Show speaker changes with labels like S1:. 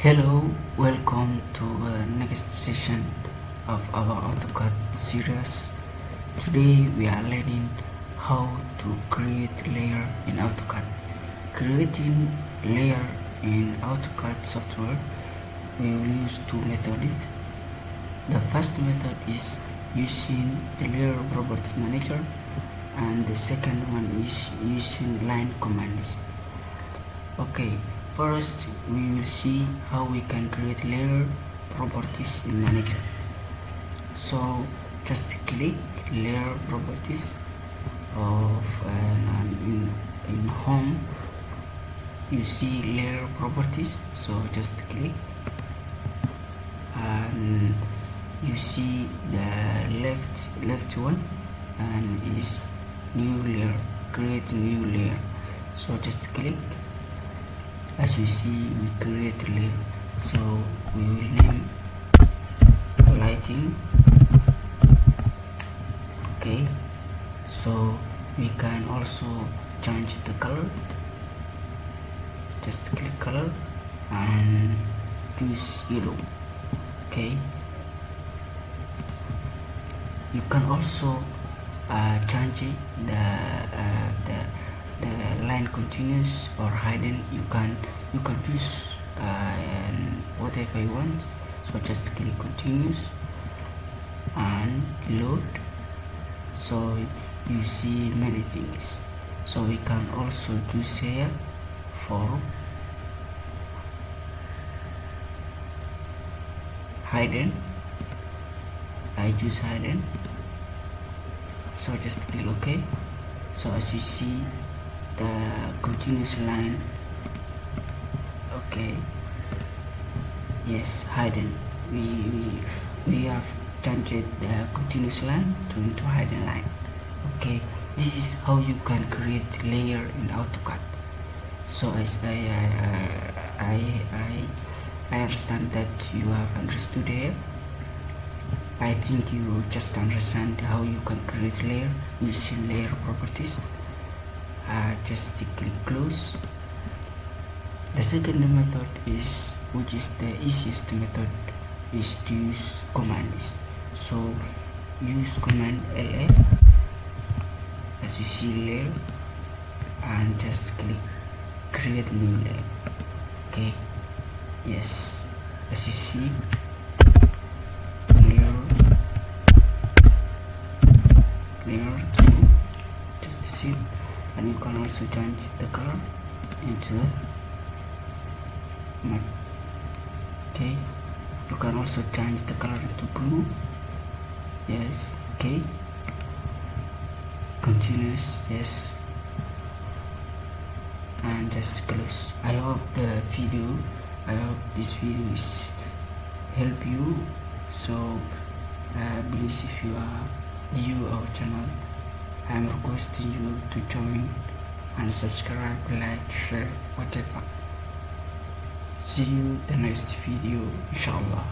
S1: Hello, welcome to the next session of our AutoCAD series. Today we are learning how to create layer in AutoCAD. Creating layer in AutoCAD software, we will use two methods. The first method is using the layer properties manager, and the second one is using line commands. Okay, first we will see how we can create layer properties in manager. So just click layer properties of in home you see layer properties, so just click and you see the left one and is new layer, create new layer, so just click. As you see, we create a layer, so we will name lighting. Okay, so we can also change the color. Just click color and choose yellow. Okay, you can also change the line continuous or hidden. You can choose whatever you want, so just click continuous and load. So you see many things, so we can also choose here for hidden. I choose hidden, so just click OK. So as you see, the continuous line, okay, yes, hidden. We have changed the continuous line into hidden line. Okay, this is how you can create layer in AutoCAD. So as I understand that you have understood here. I think you just understand how you can create layer using layer properties. Just click close. The second method is, which is the easiest method, is to use commands. So use command LA, as you see layer, and just click create new layer. Okay, yes, as you see layer 2, just see. And you can also change the color into the matte. Okay, you can also change the color into blue. Yes, okay, continuous, yes, and just close. I hope this video is help you. So please, if you are new our channel, I am requesting you to join and subscribe, like, share, whatever. See you the next video, inshallah.